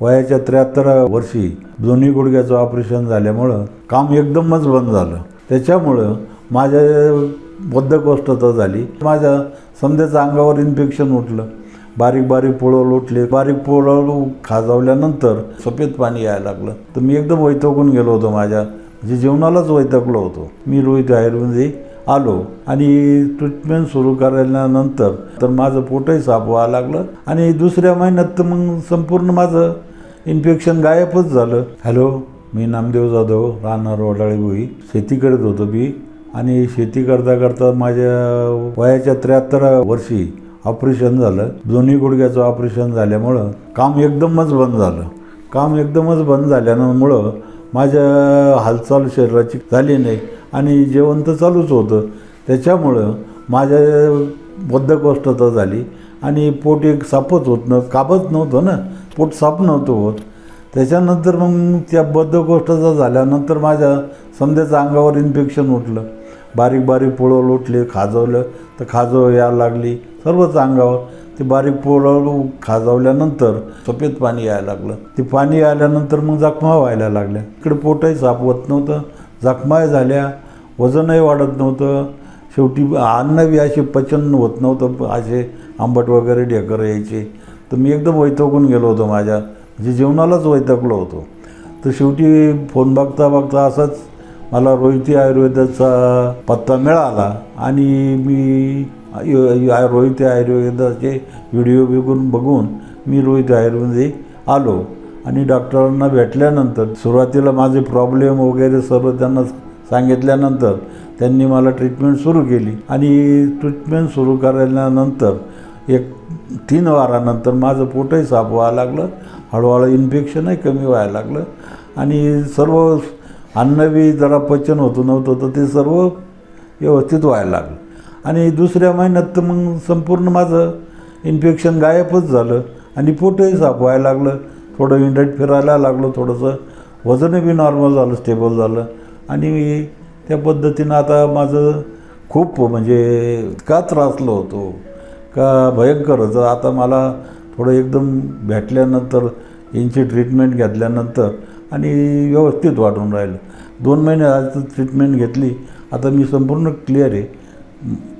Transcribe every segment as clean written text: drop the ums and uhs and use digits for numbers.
वयाच्या 73 वर्षी दोन्ही गुडघ्याचं ऑपरेशन झाल्यामुळं काम एकदमच बंद झालं. त्याच्यामुळं माझ्या बद्धकोष्ठता झाली. माझ्या समद्याच्या अंगावर इन्फेक्शन उठलं. बारीक बारीक पोळं उठले. बारीक पोळं खाजवल्यानंतर सफेद पाणी यायला लागलं. तर मी एकदम वैतागून गेलो होतो. माझ्या म्हणजे जीवनालाच वैतागलो होतो. मी रोहित आयुर्वेदमध्ये आलो आणि ट्रीटमेंट सुरू केल्यानंतर तर माझं पोटही साफ व्हायला लागलं आणि दुसऱ्या महिन्यात तर मग संपूर्ण माझं इन्फेक्शन गायबच झालं. हॅलो, मी नामदेव जाधव, राहणार वडाळी भुई. शेती करत होतो मी आणि शेती करता करता माझ्या वयाच्या 73 वर्षी ऑपरेशन झालं. दोन्ही गुडघ्याचं ऑपरेशन झाल्यामुळं काम एकदमच बंद झालं. काम एकदमच बंद झाल्यामुळं माझ्या हालचाल शरीराची झाली नाही आणि जेवण तर चालूच होतं. त्याच्यामुळं माझ्या बद्धकोष्ठता झाली आणि पोट एक साफच होत नव्हतं, काबच नव्हतं ना, पोट साफ नव्हतं होत. त्याच्यानंतर मग त्या बद्धकोष्ठता झाल्यानंतर माझ्या समद्याच्या अंगावर इन्फेक्शन उठलं. बारीक बारीक पोळं उठले. खाजवलं तर खाजव यायला लागली सर्वच अंगावर. ते बारीक पोळं खाजवल्यानंतर सफेद पाणी यायला लागलं. ते पाणी आल्यानंतर मग जखमा व्हायला लागल्या. इकडे पोटही साफ होत नव्हतं, जखमाही झाल्या, वजनही वाढत नव्हतं. शेवटी अन्न बी असे पचन होत नव्हतं, असे आंबट वगैरे ढेकर यायचे. तर मी एकदम वैतागून गेलो होतो. माझ्या म्हणजे जीवनालाच वैतागलो होतो. तर शेवटी फोन बघता बघता असाच मला रोहित आयुर्वेदाचा पत्ता मिळाला आणि मी रोहित आयुर्वेदाचे व्हिडिओ बघून मी रोहित आयुर्वेदमध्ये आलो आणि डॉक्टरांना भेटल्यानंतर सुरुवातीला माझे प्रॉब्लेम वगैरे सर्व त्यांना सांगितल्यानंतर त्यांनी मला ट्रीटमेंट सुरू केली आणि ट्रीटमेंट सुरू केल्यानंतर 3 वारानंतर माझं पोटही साफ व्हायला लागलं. हळूहळू इन्फेक्शनही कमी व्हायला लागलं आणि सर्व अन्न बी जरा पचन होतं नव्हतं तर ते सर्व व्यवस्थित व्हायला लागलं आणि दुसऱ्या महिन्यात तर मग संपूर्ण माझं इन्फेक्शन गायबच झालं आणि पोटही साफ व्हायला लागलं. थोडं इंडट फिरायला लागलो. थोडंसं वजनही बी नॉर्मल झालं, स्टेबल झालं आणि त्या पद्धतीनं आता माझं खूप म्हणजे इतका त्रासलो होतो का भयंकर होतं. आता मला थोडं एकदम भेटल्यानंतर यांची ट्रीटमेंट घेतल्यानंतर आणि व्यवस्थित वाटून राहिलं. 2 महिने आज ट्रीटमेंट घेतली. आता मी संपूर्ण क्लिअर आहे.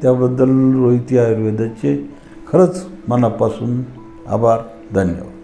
त्याबद्दल रोहित आयुर्वेदाचे खरंच मनापासून आभार, धन्यवाद.